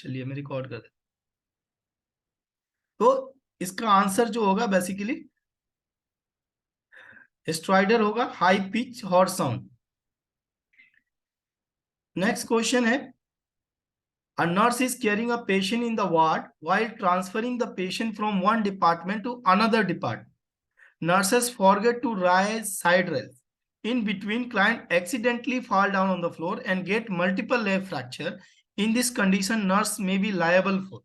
चलिए मैं रिकॉर्ड कर देता। तो इसका आंसर जो होगा बेसिकली स्ट्राइडर होगा, high pitch horse sound. Next question है, a nurse is carrying a patient in the ward while transferring the patient from one department to another department. Nurses forget to raise side rails. In between, client accidentally fall down on the floor and get multiple leg fracture. In this condition, nurse may be liable for.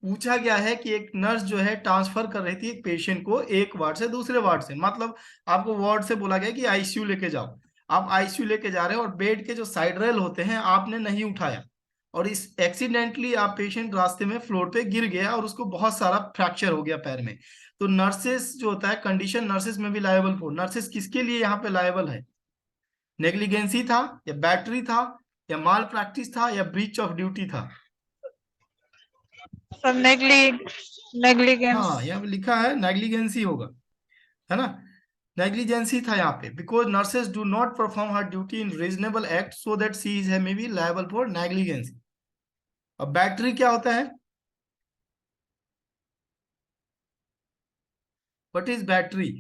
पूछा गया है कि एक nurse जो है transfer कर रही थी एक पेशेंट को एक वार्ड से दूसरे वार्ड से, मतलब आपको वार्ड से बोला गया कि आईसीयू लेके जाओ। आप आईसीयू लेके जा रहे हो और बेड के जो साइड रेल होते हैं आपने नहीं उठाया, और इस एक्सीडेंटली आप पेशेंट रास्ते में फ्लोर पे गिर गया और उसको बहुत सारा फ्रैक्चर हो गया पैर में। तो नर्सेस जो होता है कंडीशन, नर्सेस में भी लायबल फॉर। नर्सेस किसके लिए यहाँ पे लायबल है? नेग्लिजेंसी था या बैटरी था या माल प्रैक्टिस था या ब्रीच ऑफ ड्यूटी था? सब नेग्लिजेंस। हाँ, यहाँ पे लिखा है नेग्लिजेंसी होगा, है ना। नेग्लिजेंसी था यहाँ पे, because nurses do not perform her duty in reasonable act so that she is may be liable for negligency. अब बैटरी क्या होता है? What is battery?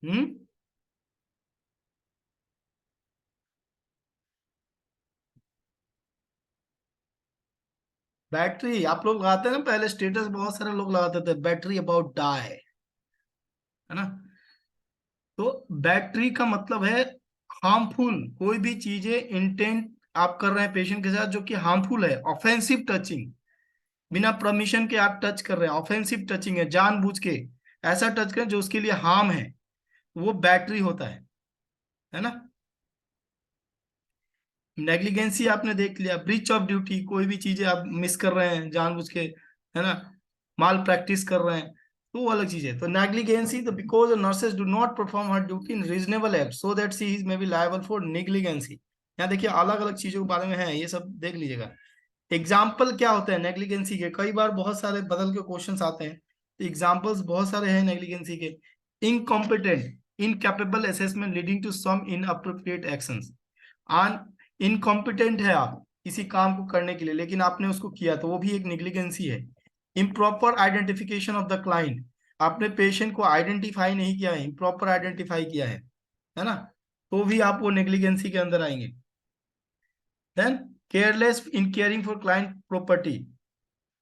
Hmm, battery आप लोग लगाते हैं ना, पहले स्टेटस बहुत सारे लोग लगाते थे, बैटरी अबाउट डाई, है ना। तो बैटरी का मतलब है हार्मफुल, कोई भी चीजें इंटेंट आप कर रहे हैं पेशेंट के साथ जो कि हार्मफुल है। ऑफेंसिव टचिंग, बिना परमिशन के आप टच कर रहे हैं, ऑफेंसिव टचिंग है, जानबूझ के ऐसा टच करें जो उसके लिए हार्म है, वो बैटरी होता है ना। नेग्लिजेंसी आपने देख लिया, ब्रीच ऑफ ड्यूटी, कोई भी चीजें आप मिस कर रहे हैं जानबूझ के, है ना, माल प्रैक्टिस कर रहे हैं, तो वो अलग चीज है। तो नेग्लिजेंसी, तो because nurses do not perform her duty in reasonable act so that she is may be liable for negligence. यहाँ देखिए अलग अलग चीजों के बारे में है, ये सब देख लीजिएगा। एग्जाम्पल क्या होते हैं नेग्लिजेंसी के? कई बार बहुत सारे बदल के क्वेश्चंस आते हैं, तो एग्जाम्पल्स बहुत सारे हैं नेग्लिजेंसी के। Incompetent, incapable assessment leading to some inappropriate actions. आन इनकॉम्पिटेंट है आप किसी काम को करने के लिए, लेकिन आपने उसको किया, तो वो भी एक नेग्लिजेंसी है। Improper identification of the client, आपने पेशेंट को आइडेंटिफाई नहीं किया है, इम्प्रॉपर आइडेंटिफाई किया है ना, तो भी आप वो नेग्लिजेंसी के अंदर आएंगे। Then careless in caring for client property,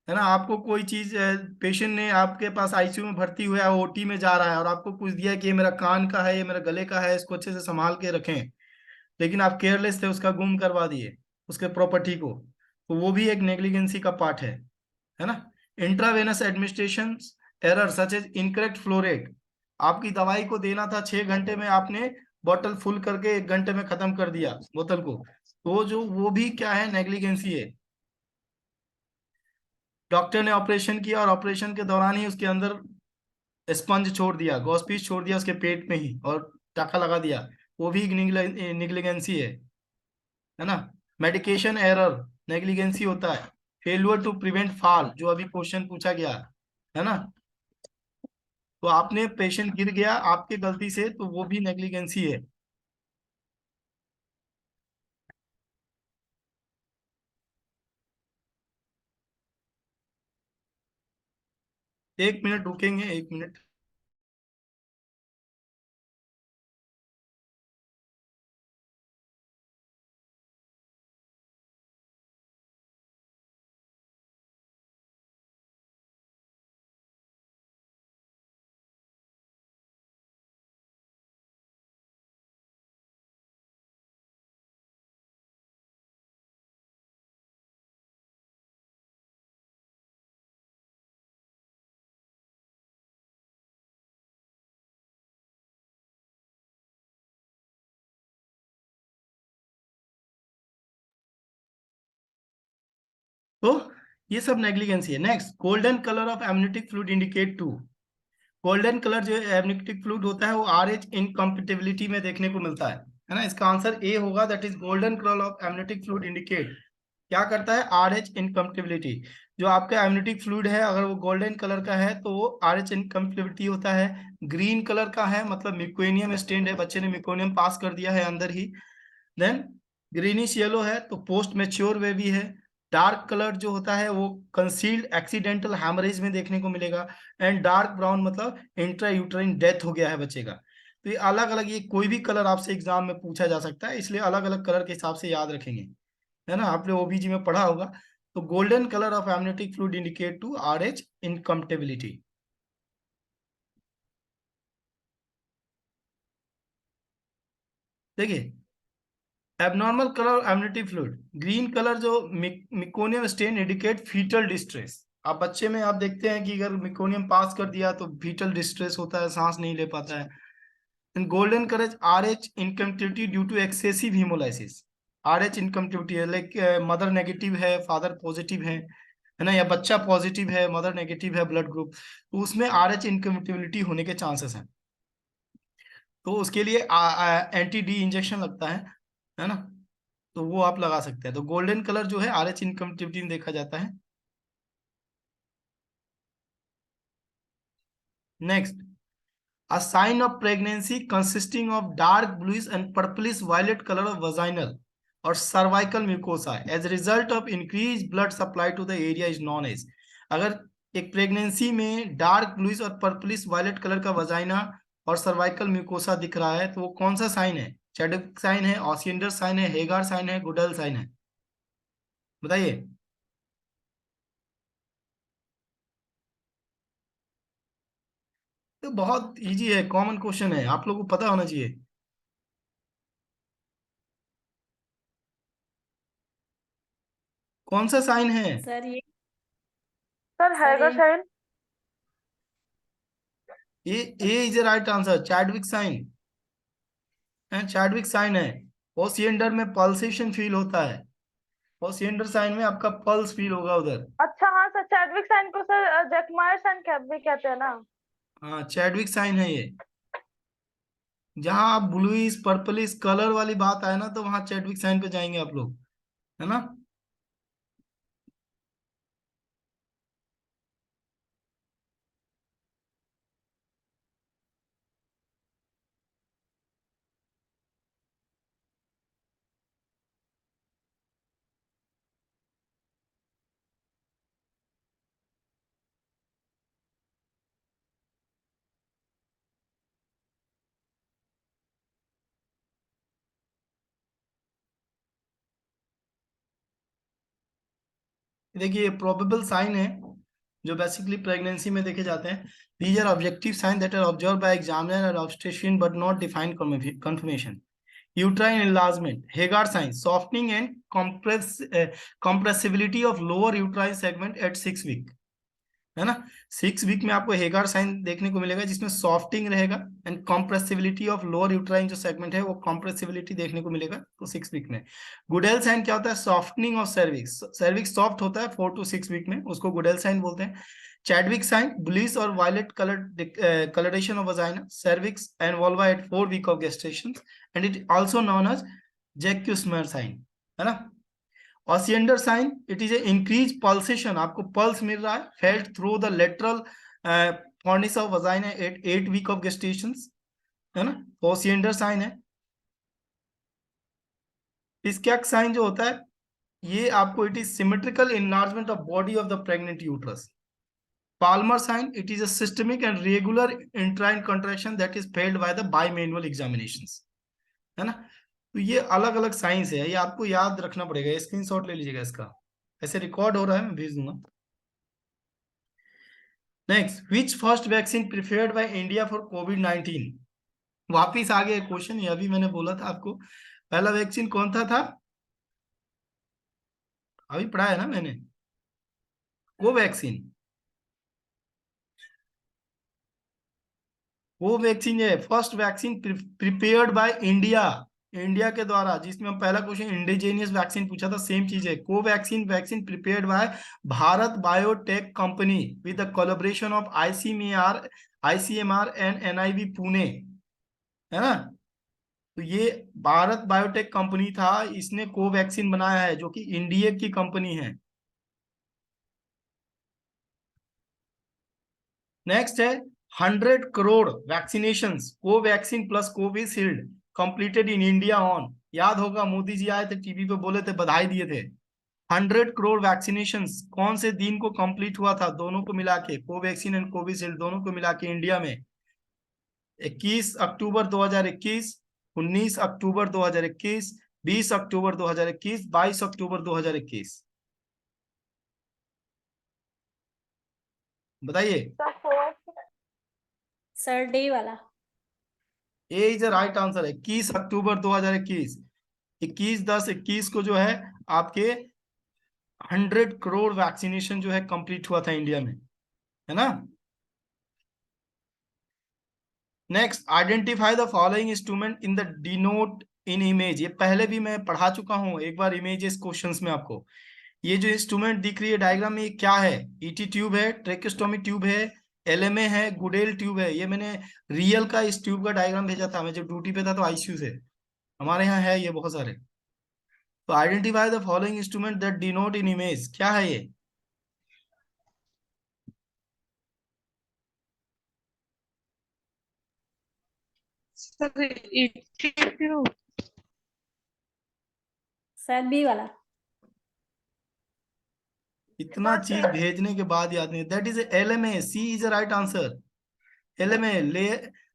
है ना, आपको कोई चीज, पेशेंट ने आपके पास आईसीयू में भर्ती हुआ है, ओटी में जा रहा है और आपको कुछ दिया है कि ये मेरा कान का है, ये मेरा गले का है, इसको अच्छे से संभाल के रखें, लेकिन आप केयरलेस थे, उसका गुम करवा दिए उसके प्रॉपर्टी को, तो वो भी एक नेग्लिजेंसी का पार्ट है ना। Intravenous administration error such as incorrect flow rate, आपकी दवाई को देना था 6 घंटे में, आपने बॉटल फुल करके 1 घंटे में खत्म कर दिया बोतल को, तो जो वो भी क्या है, नेग्लिजेंसी है। डॉक्टर ने ऑपरेशन किया और ऑपरेशन के दौरान ही उसके अंदर स्पंज छोड़ दिया, गॉसपीस छोड़ दिया उसके पेट में ही और टाका लगा दिया, वो भी निग्लिजेंसी है ना। मेडिकेशन एरर नेग्लिजेंसी होता है। फेल्यूर टू प्रिवेंट फॉल, जो अभी क्वेश्चन पूछा गया है ना, तो आपने पेशेंट गिर गया आपके गलती से, तो वो भी नेग्लिजेंसी है। 1 मिनट रुकेंगे, 1 मिनट। तो ये सब नेग्लिजेंसी है। Next, golden colour of amniotic fluid indicate to. Golden colour जो एमनियोटिक फ्लूइड होता है वो आरएच इनकम्पेटिबिलिटी में देखने को मिलता है ना। इसका आंसर ए होगा, that is golden colour of amniotic fluid indicate क्या करता है, आरएच इनकम्पेटिबिलिटी। जो आपका एमनियोटिक फ्लूइड है अगर वो गोल्डन कलर का है तो वो RH इनकम्प्लेबिलिटी होता है। ग्रीन कलर का है मतलब मिकोनियम स्टेन्ड है, बच्चे ने मिकोनियम पास कर दिया है अंदर ही। देन ग्रीनिश येलो है तो पोस्ट मैच्योर बेबी है। डार्क कलर जो होता है वो कंसील्ड एक्सीडेंटल हैमरेज में देखने को मिलेगा। एंड डार्क ब्राउन मतलब इंट्रा यूट्राइन डेथ हो गया है बच्चे का। तो ये अलग अलग, ये कोई भी कलर आपसे एग्जाम में पूछा जा सकता है, इसलिए अलग अलग कलर के हिसाब से याद रखेंगे, है ना। आपने ओबीजी में पढ़ा होगा। तो golden colour of amniotic fluid indicate to RH incompatibility. देखिए abnormal colour amniotic fluid, green colour जो meconium stain indicate foetal distress. आप बच्चे में आप देखते हैं कि अगर मिकोनियम पास कर दिया तो फीटल डिस्ट्रेस होता है, सांस नहीं ले पाता है। In golden colour RH incompatibility due to excessive haemolysis. RH incompatibility है लाइक मदर नेगेटिव है फादर पॉजिटिव है ना, या बच्चा पॉजिटिव है मदर नेगेटिव है ब्लड ग्रुप, तो उसमें RH इनकम्प्टिबिलिटी होने के चांसेस हैं। तो उसके लिए एंटी डी इंजेक्शन लगता है ना, तो वो आप लगा सकते हैं। तो गोल्डन कलर जो है RH इनकम्प्टिबिलिटी में देखा जाता है। Next, a sign of pregnancy consisting of dark bluish and purplish violet color of vaginal or cervical mucosa as a result of increased blood supply to the area is known as। अगर एक pregnancy में dark bluish और purplish violet colour का vagina और cervical mucosa दिख रहा है तो वो कौन सा साइन है? चैडविक साइन है, ऑसिएंडर साइन है, हेगार साइन है, गुडेल साइन है? बताइए। तो बहुत इजी है, कॉमन क्वेश्चन है, आप लोगों को पता होना चाहिए। कौन सा साइन है? सर ये सर सर हैगर ये sign. A is the right answer, Chadwick sign है, चैडविक साइन है। ओसिएंडर में पल्सेशन फील होता है, ओसिएंडर साइन में आपका पल्स फील होगा उधर। अच्छा हाँ सर, चैडविक साइन को सर जैकमायर साइन भी कहते हैं ना। हाँ चैडविक साइन है ये। जहां आप ब्लूइश पर्पलिश कलर वाली बात आए ना तो वहां चैडविक साइन पे जाएंगे आप लोग, है ना। देखिए ये प्रोबेबल साइन है जो बेसिकली प्रेगनेंसी में देखे जाते हैं। These are objective sign that are observe by examiner और obstetrician but not defined confirmation. Uterine enlargement, Hagar sign, softening and compressibility of lower uterine segment at 6 week, है ना। 6 week में आपको हेगार साइन देखने को मिलेगा जिसमें सॉफ्टिंग रहेगा and compressibility of lower uterine जो सेगमेंट है वो कॉम्प्रेसिबिलिटी देखने को मिलेगा तो 6 वीक में। गुडेल साइन क्या होता है? Softening of cervix, cervix soft होता है 4 to 6 वीक में, उसको गुडेल साइन बोलते हैं। चैडविक साइन, ब्लूइश और violet colour coloration of vagina, cervix and vulva at 4 week of gestation, and it also known as Jacques-Musser sign, है ना। Oscillator sign, it is a increased pulsation, आपको pulse मिल रहा है felt through the lateral cornice of vagina at 8 week of gestation, है ना। Oscillator sign है। Ischak sign जो होता है ये आपको it is symmetrical enlargement of body of the pregnant uterus। Palmer sign, it is a systemic and regular uterine contraction that is felt by the bimanual examinations, है ना। तो ये अलग अलग साइंस है, ये आपको याद रखना पड़ेगा, स्क्रीनशॉट ले लीजिएगा इसका, ऐसे रिकॉर्ड हो रहा है मैं भेज दूंगा। Next, which first vaccine preferred by India for कोविड-19? वापिस आ गया क्वेश्चन, ये अभी मैंने बोला था आपको, पहला वैक्सीन कौन था? अभी पढ़ा है ना मैंने, कोवैक्सीन। वो वैक्सीन है first vaccine prepared by India, India के द्वारा, जिसमें हम पहला क्वेश्चन इंडिजीनियस वैक्सीन पूछा था, सेम चीज है। Covaxin vaccine prepared by Bharat biotech company with the collaboration of ICMR and NIV Pune, है ना। तो ये भारत बायोटेक कंपनी था, इसने कोवैक्सीन बनाया है जो कि इंडिया की कंपनी है। नेक्स्ट है 100 crore vaccination, Covaxin plus Covishield completed in India on, याद होगा मोदी जी आए थे टीवी पे, बोले थे, बधाई दिए थे। 100 करोड़ वैक्सीनेशन कौन से दिन को कंप्लीट हुआ था, दोनों को मिला के, कोवैक्सीन एंड कोविशील्ड दोनों को मिला के इंडिया में? 21 अक्टूबर 2021, 19 अक्टूबर 2021, 20 अक्टूबर 2021, 22 अक्टूबर 2021, बताइए। The fourth. सर डी वाला। ए इज राइट आंसर है, 21 अक्टूबर 2021। 21/10/21 को जो है आपके 100 करोड़ वैक्सीनेशन जो है कंप्लीट हुआ था इंडिया में, है ना। Next, identify the following instrument in the denote in image, ये पहले भी मैं पढ़ा चुका हूं एक बार इमेजेस क्वेश्चंस में आपको। ये जो इंस्ट्रूमेंट दिख रही है डायग्राम में, ये क्या है? ईटी ट्यूब है, ट्रेकेस्टोमी ट्यूब है, एलएमए है, गुडेल ट्यूब है। ये मैंने रियल का इस ट्यूब का डायग्राम भेजा था, मैं जब ड्यूटी पे था तो आईसीयू से, हमारे यहाँ है ये बहुत सारे। तो identify the following instrument that denote in image, क्या है ये? Sir attitude. सर बी वाला। इतना चीज भेजने के बाद याद नहीं, that is LMA, C is right answer. LMA,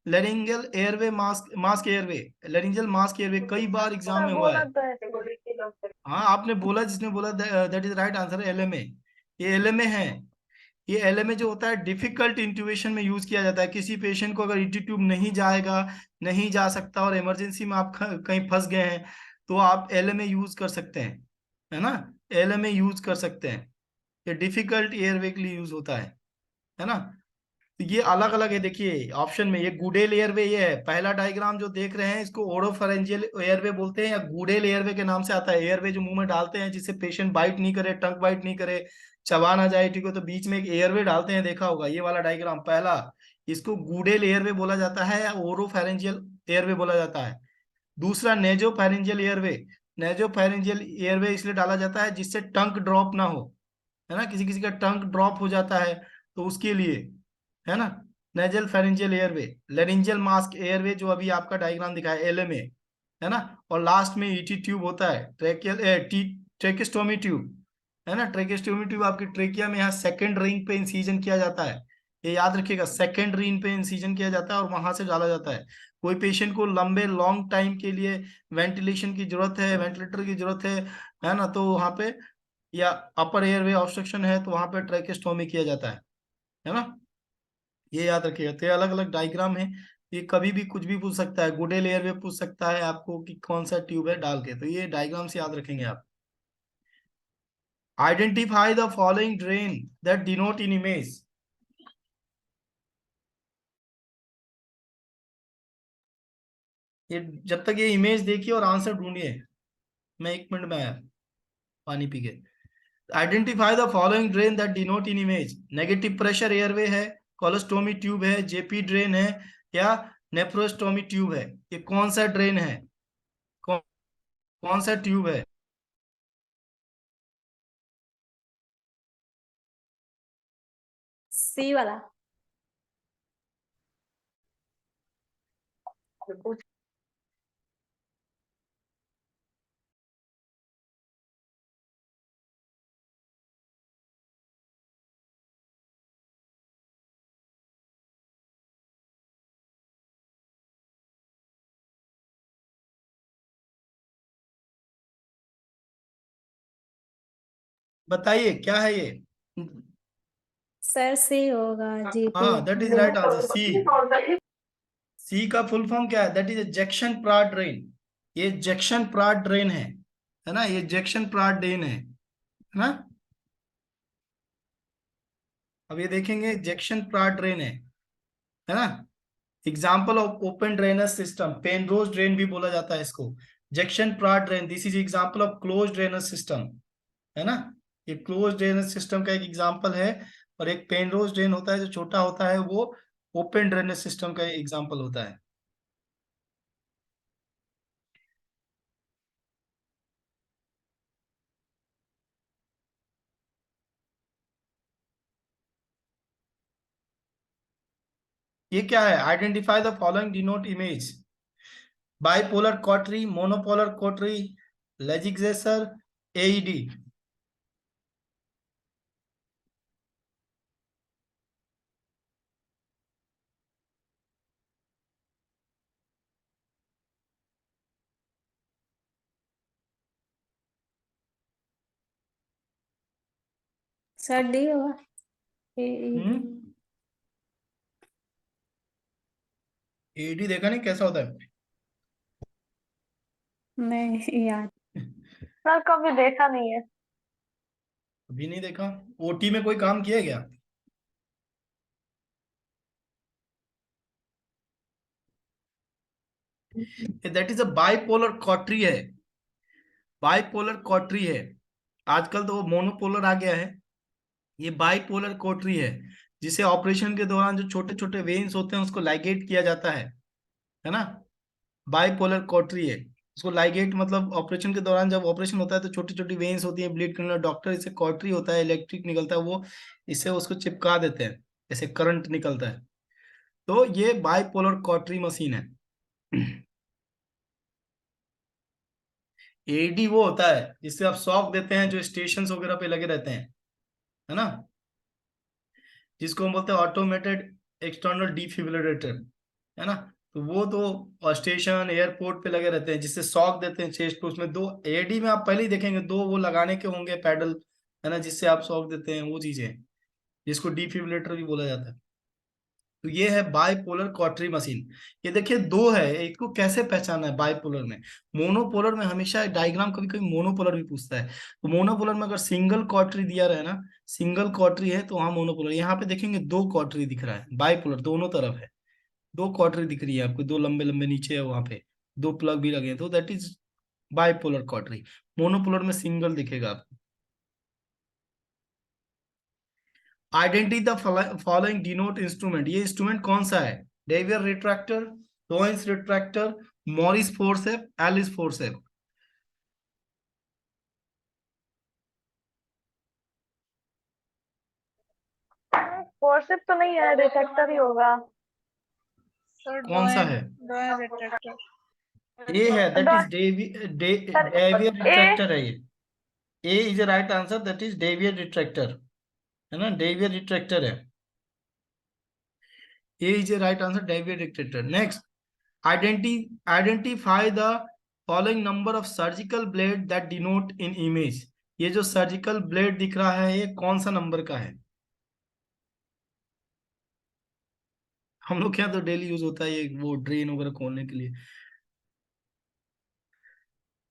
laryngeal airway mask, mask airway, laryngeal mask airway, कई बार एग्जाम सर में हुआ बोला है। तो है। हाँ आपने बोला, जिसने बोला that is right answer, LMA. ये एलएमए है। ये एलएमए जो होता है डिफिकल्ट इंट्यूबेशन में यूज किया जाता है। किसी पेशेंट को अगर ईटी ट्यूब नहीं जाएगा, नहीं जा सकता, और इमरजेंसी में आप कहीं फंस गए हैं, तो आप एलएमए यूज कर सकते हैं, है ना। एलएमए यूज कर सकते हैं। ये डिफिकल्ट एयरवे के लिए यूज होता है ना। तो ये अलग अलग है, देखिए ऑप्शन में, ये गुडेल एयरवे, ये है पहला डायग्राम जो देख रहे हैं, इसको ओरोफेरेंजियल एयरवे बोलते हैं, या गुडेल एयरवे के नाम से आता है। एयरवे जो मुंह में डालते हैं जिससे पेशेंट बाइट नहीं करे, टंग बाइट नहीं करे, चबा ना जाए, ठीक है, तो बीच में एक एयरवे डालते हैं, देखा होगा ये वाला डायग्राम पहला। इसको गुडेल एयरवे बोला जाता है या ओरोफेरेंजियल एयरवे बोला जाता है। दूसरा नेजोफेरेंजियल एयरवे, नेजोफेरेंजियल एयरवे इसलिए डाला जाता है जिससे टंग ड्रॉप ना हो, है ना, किसी किसी का टंग ड्रॉप हो जाता है तो उसके लिए, है ना। Nasal pharyngeal airway, laryngeal mask airway जो अभी आपका डायग्राम दिखा है, एलएमए, है ना। और लास्ट में ईटी ट्यूब होता है, ट्रेकिस्टोमी ट्यूब, है ना। ट्रेकिस्टोमी ट्यूब आपकी ट्रेकिया में यहाँ सेकेंड रिंग पे इंसीजन किया जाता है, ये याद रखिएगा, सेकेंड रिंग पे इंसीजन किया जाता है और वहां से डाला जाता है। कोई पेशेंट को लंबे लॉन्ग टाइम के लिए वेंटिलेशन की जरूरत है, वेंटिलेटर की जरूरत है ना, तो वहां पे, या अपर एयरवे ऑब्स्ट्रक्शन है तो वहां पे ट्रेकेस्टोमी किया जाता है ना। ये याद रखिएगा। तो ये अलग अलग डायग्राम है, ये कभी भी कुछ भी पूछ सकता है, गुडेल एयरवे पूछ सकता है आपको कि कौन सा ट्यूब है डाल के, तो ये डायग्राम से याद रखेंगे आप। Identify the following drain that denote in image, ये जब तक ये इमेज देखिए और आंसर ढूंढिए, मैं 1 मिनट में आया पानी पी के। Identify the following drain that denote in image, negative pressure airway है, कोलोस्टोमी ट्यूब है, जेपी ड्रेन है, या नेफ्रोस्टोमी ट्यूब है। ये कौन सा ड्रेन है, कौन, कौन सा ट्यूब है? सी वाला। बताइए क्या है ये? सर सी होगा, जीपी। हाँ दैट इज राइट आंसर, सी। सी का फुल फॉर्म क्या है? That is Jackson Pratt drain. ये जैक्सन प्राट ड्रेन है ना, ये जैक्सन प्राट ड्रेन है ना। अब ये देखेंगे, जैक्सन प्राट ड्रेन है ना। Example of open drainage system, Penrose drain भी बोला जाता है इसको। Jackson Pratt drain, this is example of close drainage system, है ना। ये क्लोज ड्रेनेज सिस्टम का एक एग्जाम्पल है। और एक पेनरोज ड्रेन होता है जो छोटा होता है, वो ओपन ड्रेनेज सिस्टम का एग्जाम्पल होता है। ये क्या है? Identify the following denote image. Bipolar cautery, monopolar cautery, LigaSure, AED. Sir D होगा। हम्म? एईडी देखा नहीं कैसा होता है? नहीं याद। सर कभी देखा नहीं है। अभी नहीं देखा? ओटी में कोई काम किया क्या? That is a bipolar cautery है। बाइपोलर कॉटरी है। आजकल तो वो मोनोपोलर आ गया है। ये बाइपोलर कॉटरी है, जिसे ऑपरेशन के दौरान जो छोटे छोटे वेन्स होते हैं उसको लाइगेट किया जाता है ना? बाइपोलर कॉटरी है। उसको लाइगेट मतलब ऑपरेशन के दौरान जब ऑपरेशन होता है तो छोटी छोटी वेन्स होती है ब्लीड करने वाला, डॉक्टर इसे कॉटरी होता है, इलेक्ट्रिक निकलता है, वो इससे उसको चिपका देते हैं, जैसे करंट निकलता है। तो ये बाइपोलर कॉटरी मशीन है। एडी वो होता है जिससे आप शॉक देते हैं, जो स्टेशन वगैरह पे लगे रहते हैं, है ना, जिसको हम बोलते हैं ऑटोमेटेड एक्सटर्नल डिफिब्रिलेटर, है ना। तो वो तो स्टेशन एयरपोर्ट पे लगे रहते हैं, जिससे शॉक देते हैं चेस्ट पे। उसमें दो एडी में आप पहले ही देखेंगे, दो वो लगाने के होंगे पैडल, है ना, जिससे आप शॉक देते हैं, वो चीजें, जिसको डिफिब्रिलेटर भी बोला जाता है। तो ये है बाइपोलर कॉटरी मशीन। ये देखिए दो है, एक को कैसे पहचाना है बाइपोलर में? मोनोपोलर में हमेशा डायग्राम कभी कभी मोनोपोलर भी पूछता है। तो मोनोपोलर में अगर सिंगल कॉटरी दिया रहे ना, सिंगल कॉटरी है तो वहां मोनोपोलर। यहाँ पे देखेंगे दो कॉटरी दिख रहा है, बाइपोलर दोनों तरफ है, दो कॉटरी दिख रही है आपको, दो लंबे लंबे नीचे है वहां पे, दो प्लग भी लगे हैं, तो that is bipolar cautery. Monopolar में सिंगल दिखेगा आपको। Identity the following denote instrument. ये इंस्ट्रूमेंट कौन सा है? Deaver retractor, Doyen retractor, Morris forcep, Allis forcep. Forcep तो नहीं है, डिटेक्टर ही होगा। सर कौन सा है? डोएन रिट्रैक्टर। ए है, that is sir Deaver A. Retractor है ये। A is the right answer, that is Deaver retractor, है ना, डेवियर रिट्रैक्टर है। A is the right answer, Deaver retractor. Next, identify the following number of surgical blade that denote in image। ये जो surgical blade दिख रहा है ये कौन सा नंबर का है? हम लोग क्या तो डेली यूज होता है ये, वो ड्रेन वगैरह खोलने के लिए,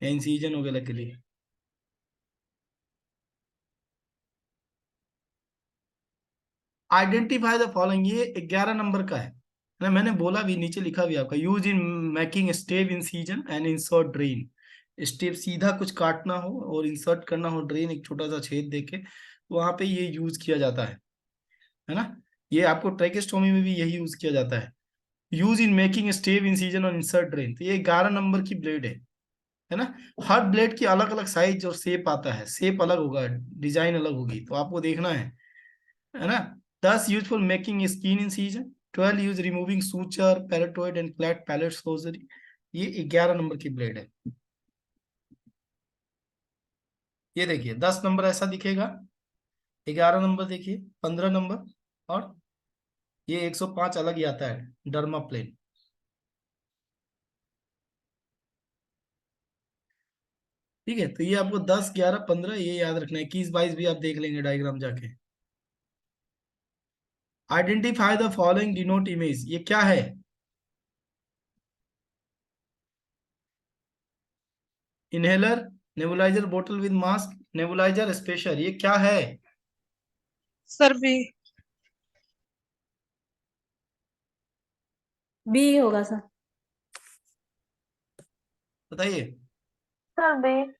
इंसिजन वगैरह के लिए। आइडेंटिफाई द फॉलोइंग, ये 11 नंबर का है ना, मैंने बोला भी, नीचे लिखा भी आपका, use in making step incision and insert drain. Step सीधा कुछ काटना हो और इंसर्ट करना हो ड्रेन, एक छोटा सा छेद देके, तो वहां पे ये यूज किया जाता है ना। ये आपको ट्रेकेस्टोमी में भी यही यूज किया जाता है। Use in making step incision और इंसर्ट ड्रेन। तो ये 11 नंबर की ब्लेड है ना। हर ब्लेड की अलग अलग साइज और शेप आता है, शेप अलग होगा, डिजाइन अलग होगी, तो आपको देखना है ना। 10 use for making skin incision, 12 use removing suture, parotid and flat palate surgery. ये 11 नंबर की ब्लेड है। ये देखिए 10 नंबर ऐसा दिखेगा, 11 नंबर देखिए, 15 नंबर, और ये 105 अलग ही आता है, डर्मा प्लेन। ठीक है, तो ये आपको 10, 11, 15 ये याद रखना है। 21, 22 भी आप देख लेंगे डायग्राम जाके। Identify the following denote image. ये क्या है? इनहेलर, नेबुलाइजर बोतल विद मास्क, नेबुलाइजर स्पेशर। ये क्या है? Sir B. बी होगा सर। बताइए। Sir B.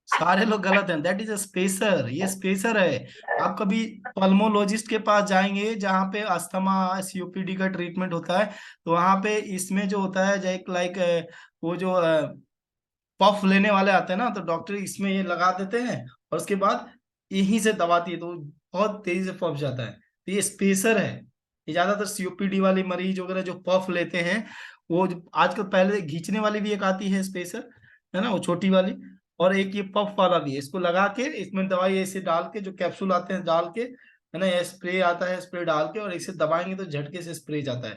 सारे लोग गलत हैं, दैट इज अ स्पेसर। ये स्पेसर है। आप कभी पल्मोलॉजिस्ट के पास जाएंगे जहाँ पे अस्थमा सीओपीडी का ट्रीटमेंट होता है, तो वहां पे इसमें जो होता है, लाइक वो जो पफ लेने वाले आते हैं ना, तो डॉक्टर इसमें ये लगा देते हैं और उसके बाद यहीं से दबाती है, तो बहुत तेजी से पफ जाता है। तो ये स्पेसर है, ये ज्यादातर सीओपीडी वाले मरीज वगैरह जो पफ लेते हैं, वो आजकल पहले खींचने वाली भी एक आती है स्पेसर, है ना, वो छोटी वाली, और एक ये पफ वाला भी है। इसको लगा के इसमें दवाई ऐसे डाल के, जो कैप्सूल आते हैं डाल के, है ना, ये स्प्रे आता है, स्प्रे डाल के और इसे दबाएंगे तो झटके से स्प्रे जाता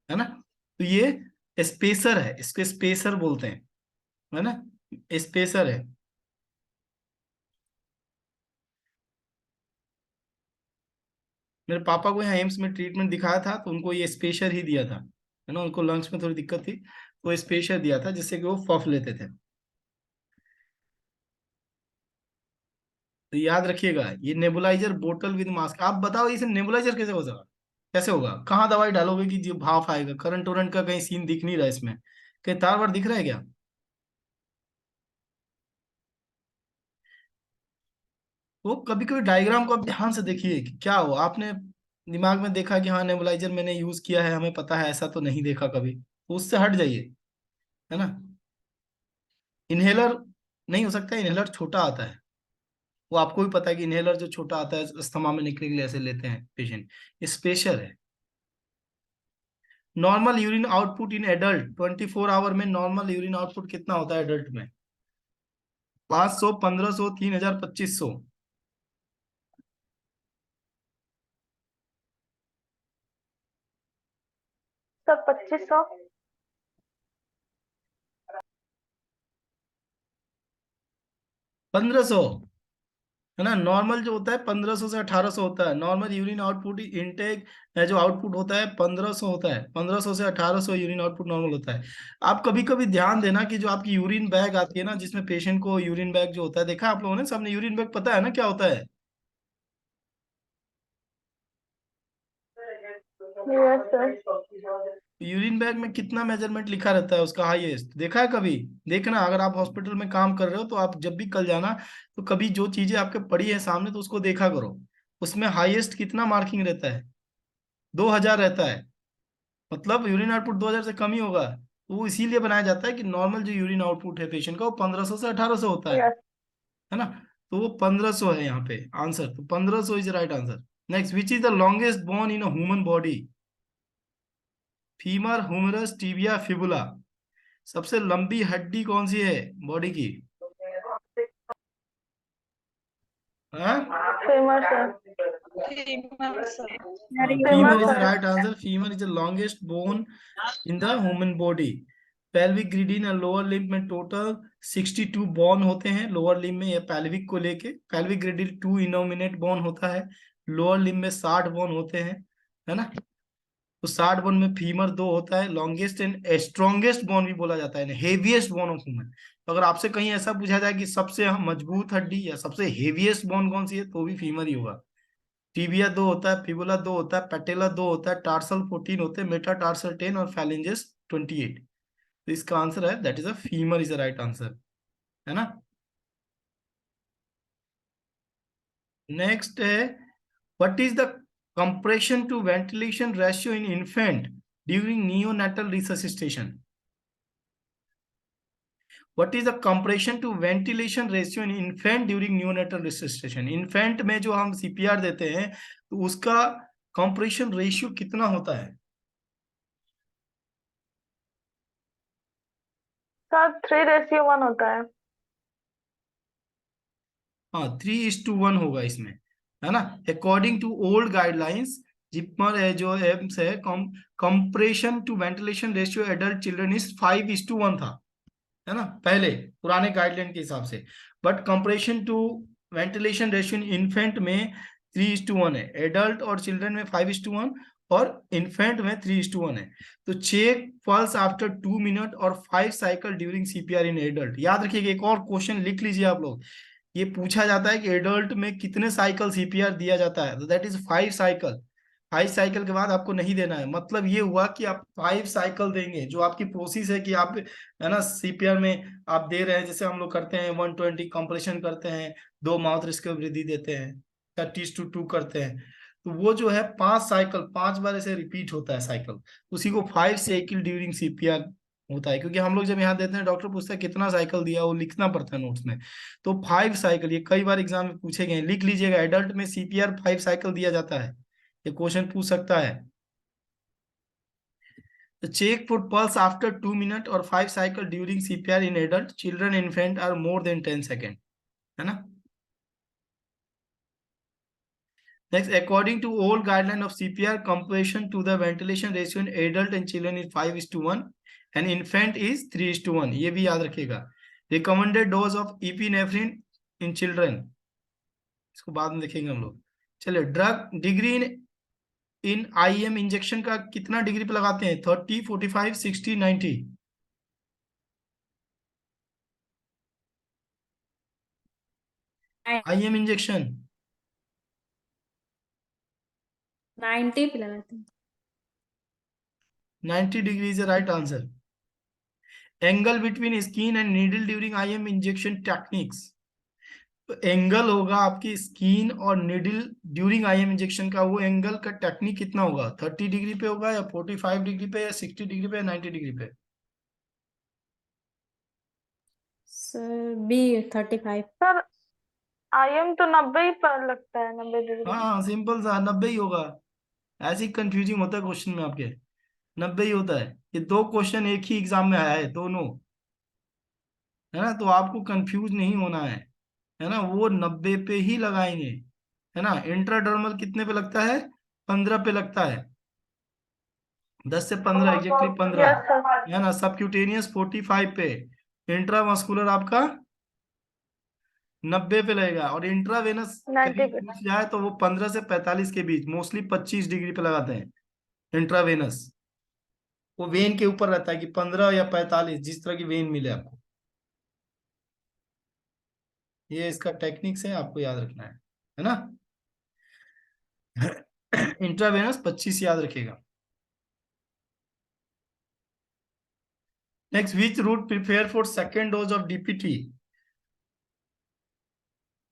है ना। तो ये स्पेसर है, इसको स्पेसर बोलते हैं, है ना, स्पेसर है। मेरे पापा को यहाँ एम्स में ट्रीटमेंट दिखाया था तो उनको ये स्पेशर ही दिया था, है ना, उनको लंग्स में थोड़ी दिक्कत थी तो स्पेशर दिया था जिससे कि वो पफ लेते थे। तो याद रखिएगा, ये नेबुलाइजर बोतल विद मास्क। आप बताओ इसे नेबुलाइजर कैसे हो जाएगा, कैसे होगा, कहाँ दवाई डालोगे कि जो भाप आएगा, करंट वरंट का कहीं सीन दिख नहीं रहा है इसमें, कहीं तार वार दिख रहा है क्या? वो कभी कभी डायग्राम को आप ध्यान से देखिए कि क्या हो, आपने दिमाग में देखा कि हाँ नेबुलाइजर मैंने यूज किया है, हमें पता है, ऐसा तो नहीं देखा कभी, तो उससे हट जाइए, है ना। इनहेलर नहीं हो सकता, इनहेलर छोटा आता है, वो आपको भी पता है कि इनहेलर जो छोटा आता है अस्थमा में निकलने के लिए ऐसे लेते हैं पेशेंट, ये स्पेशल है। Normal urine output in adult 24 hour में नॉर्मल यूरिन आउटपुट कितना होता है एडल्ट में? 500, 1500, 3000, 2500। सर 2500। 1500, है ना। नॉर्मल जो होता है 1500 से 1800 होता है, नॉर्मल यूरिन आउटपुट इनटेक जो आउटपुट होता है 1500 होता है, 1500 से 1800 यूरिन आउटपुट नॉर्मल होता है। आप कभी कभी ध्यान देना कि जो आपकी यूरिन बैग आती है ना, जिसमें पेशेंट को यूरिन बैग जो होता है, देखा आप लोगों ने, सबने यूरिन बैग पता है ना क्या होता है? Yes sir. यूरिन बैग में कितना मेजरमेंट लिखा रहता है उसका हाईएस्ट, देखा है कभी? देखना, अगर आप हॉस्पिटल में काम कर रहे हो तो आप जब भी कल जाना तो कभी जो चीजें आपके पड़ी है सामने तो उसको देखा करो, उसमें हाईएस्ट कितना मार्किंग रहता है? 2000 रहता है, मतलब यूरिन आउटपुट 2000 से कम ही होगा। तो वो इसीलिए बनाया जाता है कि नॉर्मल जो यूरिन आउटपुट है पेशेंट का वो 1500 से 1800 होता यस। है ना। तो वो 1500 है यहाँ पे आंसर, तो 1500 is right answer. Next, which is the longest bone in a human body? Femur, humerus, tibia, fibula. सबसे लंबी हड्डी कौन सी है बॉडी की? Famous sir. Female sir. Femur is the sir. Right answer. Femur is the longest bone in the human body. Pelvic girdle और lower limb में total 62 bone होते हैं लोअर लिम्ब में, ये पेल्विक को लेके। पेल्विक ग्रिडिन 2 इनोमिनेट बोन होता है, लोअर लिम्ब में 60 बोन होते हैं, है ना। तो 60 बोन में फीमर 2 होता है, लॉन्गेस्ट एंड स्ट्रॉन्गेस्ट बोन भी बोला जाता है, हेवीएस्ट बोन ऑफ ह्यूमन। तो अगर आपसे कहीं ऐसा पूछा जाए कि सबसे मजबूत हड्डी या सबसे हेवीएस्ट बोन कौन सी है, तो भी फीमर ही होगा। टीबिया 2 होता है, फिबुला 2 होता है, पैटेला 2 होता है, टार्सल 14 होते हैं, मेटा टार्सल 10 और फैलेंजेस 28। तो इसका आंसर है that is a femur is the right answer, है ना। नेक्स्ट है, what is the compression to ventilation ratio in infant during neonatal resuscitation? What is the compression to ventilation ratio in infant during neonatal resuscitation? Infant में जो हम CPR देते हैं तो उसका कंप्रेशन रेशियो कितना होता है? सर 3:1 होता है। हाँ, 3:1 होगा इसमें, है ना। According to old guidelines, JIPMER है जो एम्स है, compression to ventilation ratio adult children is 5:1 था, है ना, पहले पुराने गाइडलाइन के हिसाब से। But compression to ventilation ratio in infant में 3:1 है, एडल्ट और चिल्ड्रन में 5:1 और इन्फेंट में 3:1 है। तो चेक पल्स आफ्टर 2 मिनट और 5 cycle during CPR in adult. याद रखिएगा, एक और क्वेश्चन लिख लीजिए आप लोग, ये पूछा जाता है कि एडल्ट में कितने साइकिल सीपीआर दिया जाता है, तो दैट इज 5 साइकिल। 5 साइकिल के बाद आपको नहीं देना है, मतलब ये हुआ कि आप 5 साइकिल देंगे। जो आपकी प्रोसेस है कि आप, है ना, सीपीआर में आप दे रहे हैं, जैसे हम लोग करते हैं 120 कंप्रेशन करते हैं, 2 माउथ रिस्क वृद्धि देते हैं, 30:2 करते हैं, तो वो जो है 5 साइकिल, 5 बार ऐसे रिपीट होता है साइकिल, उसी को 5 साइकिल ड्यूरिंग सीपीआर होता है। क्योंकि हम लोग जब यहाँ देते हैं डॉक्टर पूछता है कितना साइकिल दिया, वो लिखना पड़ता है नोट्स में। तो 5 साइकिल, ये कई बार एग्जाम में पूछे गए, लिख लीजिएगा, एडल्ट में सीपीआर 5 साइकिल दिया जाता है, ये क्वेश्चन पूछ सकता है। Check for pulse after 2 minute और 5 cycle during CPR in adult, children, infant are more than 10 second, है ना। Next, according to old guideline of CPR, compassion to the ventilation ratio in adult and children is 5:1 and infant is 3:1. ये भी याद रखिएगा. Recommended dose of epinephrine in children, इसको बाद में देखेंगे हम लोग. चलिए, drug degree in IM injection का कितना डिग्री पे लगाते हैं? 30, 45, 60, 90. IM इंजेक्शन 90 पे लगाते हैं। 90 degree is the right answer. Angle between skin and needle during IM injection techniques. तो एंगल होगा आपकी स्किन और निडल ड्यूरिंग IM इंजेक्शन का, वो एंगल का टेक्निक कितना होगा? 30 डिग्री पे होगा या 45 डिग्री पे या 60 डिग्री पे या 90 डिग्री पे? Sir B 35। सर IM तो 90 ही पर लगता है, 90 डिग्री। हाँ, सिंपल सा 90 ही होगा। ऐसी कंफ्यूजिंग होता है क्वेश्चन में आपके, 90 ही होता है। ये दो क्वेश्चन एक ही एग्जाम में आया है, दोनों, है ना। तो आपको कंफ्यूज नहीं होना है ना। वो 90 पे ही लगाएंगे, है ना। इंट्राडर्मल कितने पे लगता है? 15 पे लगता है, 10 से 15, एग्जैक्टली 15, यस सर। है ना। सबक्यूटेनियस 45 पे, इंट्रामस्कुलर आपका 90 पे लगेगा, और इंट्रावेनस 90 कहीं पे। पूछ जाए तो वो 15 से 45 के बीच, मोस्टली 25 डिग्री पे लगाते हैं इंट्रावेनस। वो वेन के ऊपर रहता है कि 15 या 45, जिस तरह की वेन मिले आपको। ये इसका टेक्निक्स है, आपको याद रखना है ना। इंट्रावेनस 25 याद रखेगा। Next, which route prepare for second dose of DPT?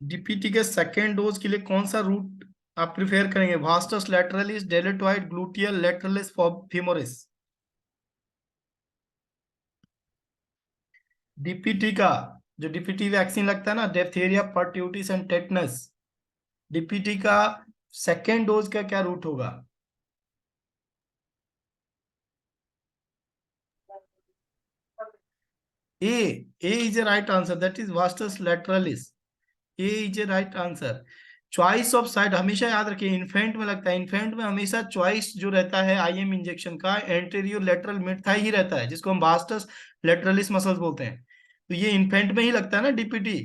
DPT के सेकेंड डोज के लिए कौन सा रूट आप प्रिपेयर करेंगे? Vastus lateralis, deltoid, gluteal, lateralis, femoris. DPT का जो डीपीटी वैक्सीन लगता है ना, diphtheria, pertussis and tetanus, DPT का सेकेंड डोज का क्या रूट होगा? A is a right answer, that is vastus lateralis. A is a right answer. Choice of side हमेशा याद रखिए, इन्फेंट में लगता है। इन्फेंट में हमेशा चॉइस जो रहता है IM इंजेक्शन का, एंटीरियर लेटरल मिड थाई ही रहता है, जिसको हम वास्टस लेटरलिस मसल्स बोलते हैं। तो ये इन्फेंट में ही लगता है ना डीपीटी,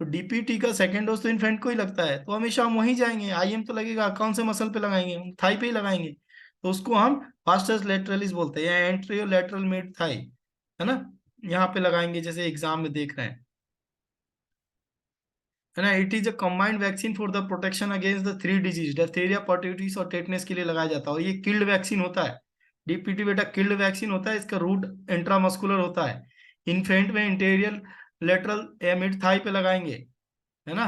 तो डीपीटी का सेकेंड डोज तो इन्फेंट को ही लगता है, तो हमेशा हम वहीं जाएंगे। IM तो लगेगा, कौन से मसल पे लगाएंगे? थाई पे ही लगाएंगे, तो उसको हम वास्टस लेटरलिस बोलते हैं, या एंटीरियर लेटरल मिड थाई, है ना। यहाँ पे लगाएंगे, जैसे एग्जाम में देख रहे हैं, है ना। It is a combined vaccine for the protection against the 3 disease, diphtheria, pertussis और टेटनस के लिए लगाया जाता है। और ये किल्ड वैक्सीन होता है, डीपीटी बेटा किल्ड वैक्सीन होता है। इसका रूट इंट्रामस्कुलर होता है। इन्फेंट में इंटीरियर लेटरल या मिड थाई पे लगाएंगे, है ना।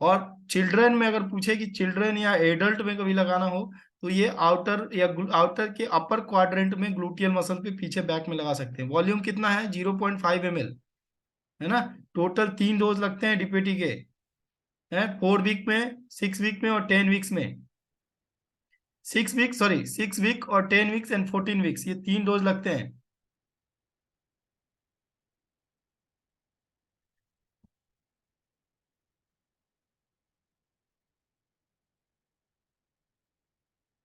और चिल्ड्रन में अगर पूछे कि चिल्ड्रन या एडल्ट में कभी लगाना हो, तो ये आउटर या आउटर के अपर क्वाड्रेंट में ग्लूटियल मसल पे पीछे बैक में लगा सकते हैं। वॉल्यूम कितना है? 0.5 ml, है ना। टोटल 3 डोज लगते हैं डीपीटी के, हैं 4 वीक में, 6 वीक में और 10 वीक्स में। 6 वीक और 10 वीक्स एंड 14 वीक्स, ये 3 डोज लगते हैं।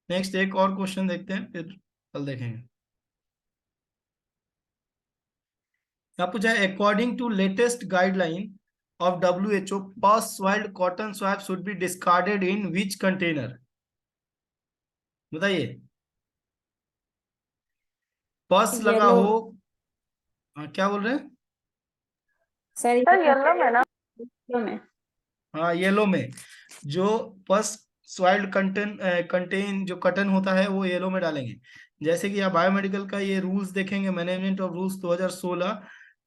नेक्स्ट एक और क्वेश्चन देखते हैं, फिर कल देखेंगे। यहाँ पूछा है, according to latest guideline of WHO, pus swallowed cotton swab should be discarded in which container? बताइए। पस लगा Yellow। हो, हाँ क्या बोल रहे हैं? सर सर येलो में ना। yellow में। हाँ, येलो में। जो पस सॉइल्ड कंटेन जो कटन होता है, वो येलो में डालेंगे। जैसे कि आप बायोमेडिकल का ये रूल्स देखेंगे, मैनेजमेंट ऑफ रूल्स 2016,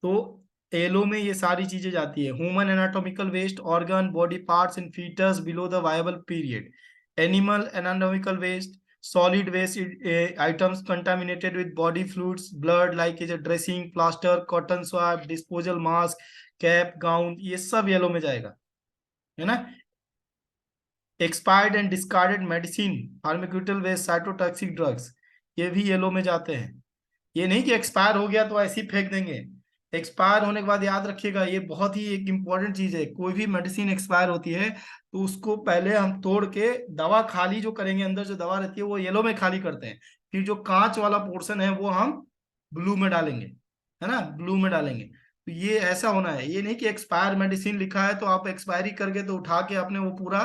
तो येलो में ये सारी चीजें जाती है। Human anatomical waste, organ, body parts in foetus below the viable period, animal anatomical waste, solid waste items contaminated with body fluids, blood like is a dressing, plaster, cotton swab, disposal mask, cap, gown, ये सब yellow में जाएगा, है ना। Expired and discarded medicine, pharmaceutical waste, cytotoxic drugs, ये भी yellow में जाते हैं। ये नहीं कि एक्सपायर हो गया तो ऐसे ही फेंक देंगे। एक्सपायर होने के बाद याद रखिएगा, ये बहुत ही एक इंपॉर्टेंट चीज है, कोई भी मेडिसिन एक्सपायर होती है तो उसको पहले हम तोड़ के दवा खाली जो करेंगे, अंदर जो दवा रहती है वो येलो में खाली करते हैं, फिर जो कांच वाला पोर्शन है वो हम ब्लू में डालेंगे, है ना, ब्लू में डालेंगे। तो ये ऐसा होना है, ये नहीं कि एक्सपायर मेडिसिन लिखा है तो आप एक्सपायरी करके तो उठा के आपने वो पूरा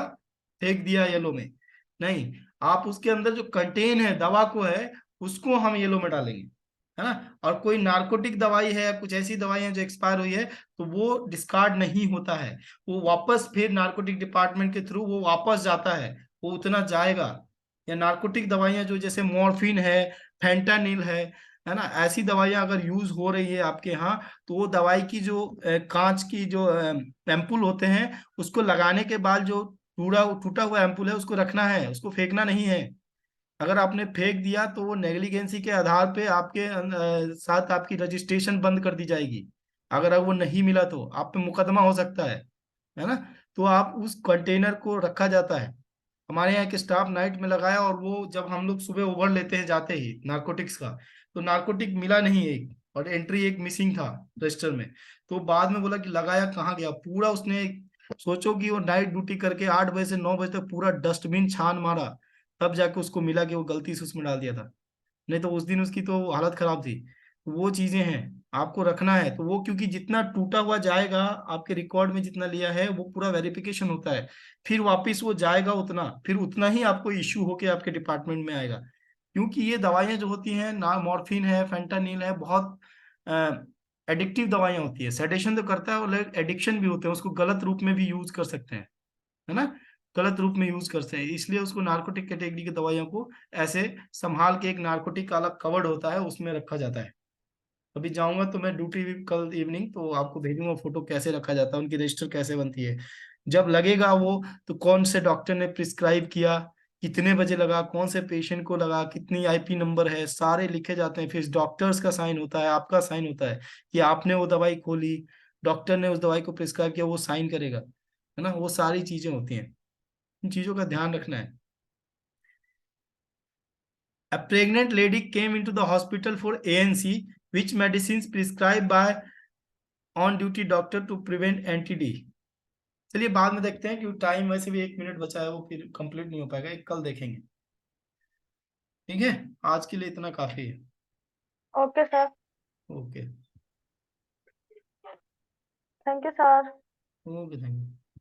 फेंक दिया येलो में, नहीं, आप उसके अंदर जो कंटेन है दवा को है उसको हम येलो में डालेंगे, है ना। और कोई नार्कोटिक दवाई है, कुछ ऐसी दवाई है जो एक्सपायर हुई है तो वो डिस्कार्ड नहीं होता है, वो वापस फिर नार्कोटिक डिपार्टमेंट के थ्रू वो वापस जाता है, वो उतना जाएगा। या नार्कोटिक दवाइयां जो जैसे मॉर्फिन है, फेंटानिल है ना, ऐसी दवाइयां अगर यूज हो रही है आपके यहाँ, तो वो दवाई की जो कांच की जो एम्पुल होते हैं उसको लगाने के बाद जो टूटा टूटा हुआ एम्पुल है उसको रखना है, उसको फेंकना नहीं है। अगर आपने फेंक दिया तो वो नेग्लिजेंसी के आधार पे आपके साथ आपकी रजिस्ट्रेशन बंद कर दी जाएगी। अगर वो नहीं मिला तो आप पे मुकदमा हो सकता है ना। तो आप उस कंटेनर को रखा जाता है, हमारे यहाँ के स्टाफ नाइट में लगाया, और वो जब हम लोग सुबह ओवर लेते हैं जाते ही नारकोटिक्स का, तो नारकोटिक मिला नहीं एक, और एंट्री एक मिसिंग था रजिस्टर में। तो बाद में बोला कि लगाया कहाँ गया, पूरा उसने, सोचो कि वो नाइट ड्यूटी करके 8 बजे से 9 बजे तक पूरा डस्टबिन छान मारा, तब जाके उसको मिला कि वो गलती से उसमें डाल दिया था, नहीं तो उस दिन उसकी तो हालत खराब थी। तो वो चीजें हैं, आपको रखना है, तो वो क्योंकि जितना टूटा हुआ जाएगा आपके रिकॉर्ड में जितना लिया है वो पूरा वेरिफिकेशन होता है, फिर वापस वो जाएगा उतना, फिर उतना ही आपको इश्यू होके आपके डिपार्टमेंट में आएगा। क्योंकि ये दवाइयां जो होती हैं ना, मॉर्फिन है, फेंटानिल है, बहुत एडिक्टिव दवाइयां होती है, सेडेशन तो करता है और एडिक्शन भी होते हैं, उसको गलत रूप में भी यूज कर सकते हैं, है ना, गलत रूप में यूज करते हैं, इसलिए उसको नार्कोटिक कैटेगरी की दवाइयों को ऐसे संभाल के एक नार्कोटिक का अलग कवर्ड होता है उसमें रखा जाता है। अभी जाऊंगा तो मैं ड्यूटी कल इवनिंग तो आपको भेजूंगा फोटो कैसे रखा जाता है, उनकी रजिस्टर कैसे बनती है, जब लगेगा वो तो कौन से डॉक्टर ने प्रिस्क्राइब किया, कितने बजे लगा, कौन से पेशेंट को लगा, कितनी आईपी नंबर है, सारे लिखे जाते हैं, फिर डॉक्टर्स का साइन होता है, आपका साइन होता है कि आपने वो दवाई खोली, डॉक्टर ने उस दवाई को प्रिस्क्राइब किया, वो साइन करेगा, है ना, वो सारी चीजें होती हैं, इन चीजों का ध्यान रखना है। A pregnant lady came into the hospital for ANC, which medicines prescribed by on duty doctor to prevent NTD। चलिए बाद में देखते हैं, क्योंकि टाइम वैसे भी 1 मिनट बचा है, वो फिर कंप्लीट नहीं हो पाएगा, एक कल देखेंगे। ठीक है, आज के लिए इतना काफी है। Okay sir, okay, thank you sir. Okay, thank you.